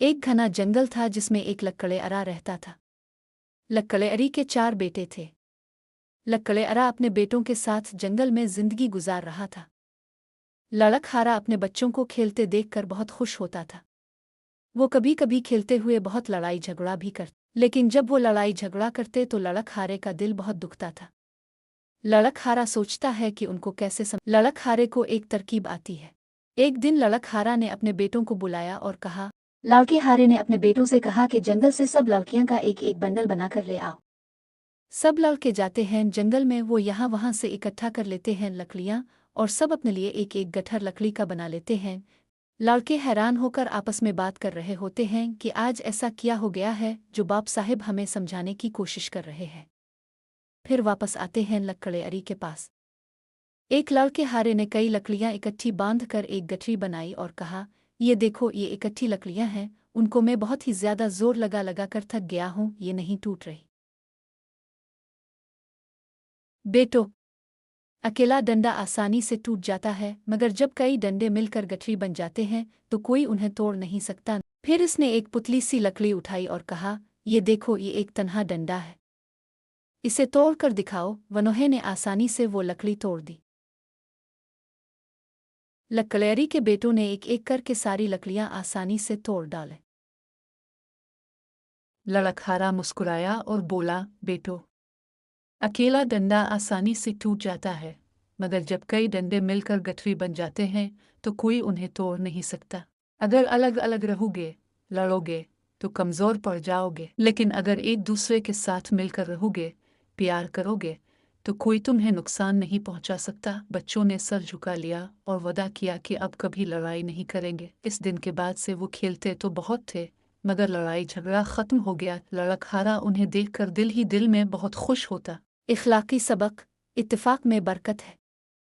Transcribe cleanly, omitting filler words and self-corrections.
एक घना जंगल था जिसमें एक लक्कड़ेअरा रहता था। लक्कड़ेअरी के 4 बेटे थे। लक्कड़ेअरा अपने बेटों के साथ जंगल में जिंदगी गुजार रहा था। लड़कहारा अपने बच्चों को खेलते देखकर बहुत खुश होता था। वो कभी कभी खेलते हुए बहुत लड़ाई झगड़ा भी करते, लेकिन जब वो लड़ाई झगड़ा करते तो लड़कहारे का दिल बहुत दुखता था। लड़कहारा सोचता है कि उनको कैसे लड़कहारे को एक तरकीब आती है। एक दिन लड़कहारा ने अपने बेटों को बुलाया और कहा। लड़केहारे ने अपने बेटों से कहा कि जंगल से सब लड़कियां का एक एक बंडल बनाकर ले आओ। सब लड़के जाते हैं जंगल में, वो यहाँ वहाँ से इकट्ठा कर लेते हैं लकड़ियाँ और सब अपने लिए एक एक गट्ठर लकड़ी का बना लेते हैं। लड़के हैरान होकर आपस में बात कर रहे होते हैं कि आज ऐसा क्या हो गया है जो बाप साहिब हमें समझाने की कोशिश कर रहे हैं। फिर वापस आते हैं लक्कड़ेअरी के पास। एक लड़के हारे ने कई लकड़ियाँ इकट्ठी बांध कर एक गठरी बनाई और कहा, ये देखो, ये इकट्ठी लकड़ियाँ हैं, उनको मैं बहुत ही ज्यादा जोर लगा लगा कर थक गया हूँ, ये नहीं टूट रही। बेटो, अकेला डंडा आसानी से टूट जाता है, मगर जब कई डंडे मिलकर गठरी बन जाते हैं तो कोई उन्हें तोड़ नहीं सकता। फिर इसने एक पुतली सी लकड़ी उठाई और कहा, ये देखो, ये एक तन्हा डंडा है, इसे तोड़ कर दिखाओ। वनोहे ने आसानी से वो लकड़ी तोड़ दी। लक्कड़ेअरी के बेटों ने एक एक करके सारी लकड़ियां आसानी से तोड़ डाले। लड़कहारा मुस्कुराया और बोला, बेटो, अकेला डंडा आसानी से टूट जाता है, मगर जब कई डंडे मिलकर गठरी बन जाते हैं तो कोई उन्हें तोड़ नहीं सकता। अगर अलग अलग रहोगे, लड़ोगे, तो कमज़ोर पड़ जाओगे, लेकिन अगर एक दूसरे के साथ मिलकर रहोगे, प्यार करोगे, तो कोई तुम्हें नुकसान नहीं पहुंचा सकता। बच्चों ने सर झुका लिया और वादा किया कि अब कभी लड़ाई नहीं करेंगे। इस दिन के बाद से वो खेलते तो बहुत थे, मगर लड़ाई झगड़ा खत्म हो गया। लड़कहारा उन्हें देखकर दिल ही दिल में बहुत खुश होता। इखलाकी सबक, इत्तेफाक में बरकत है।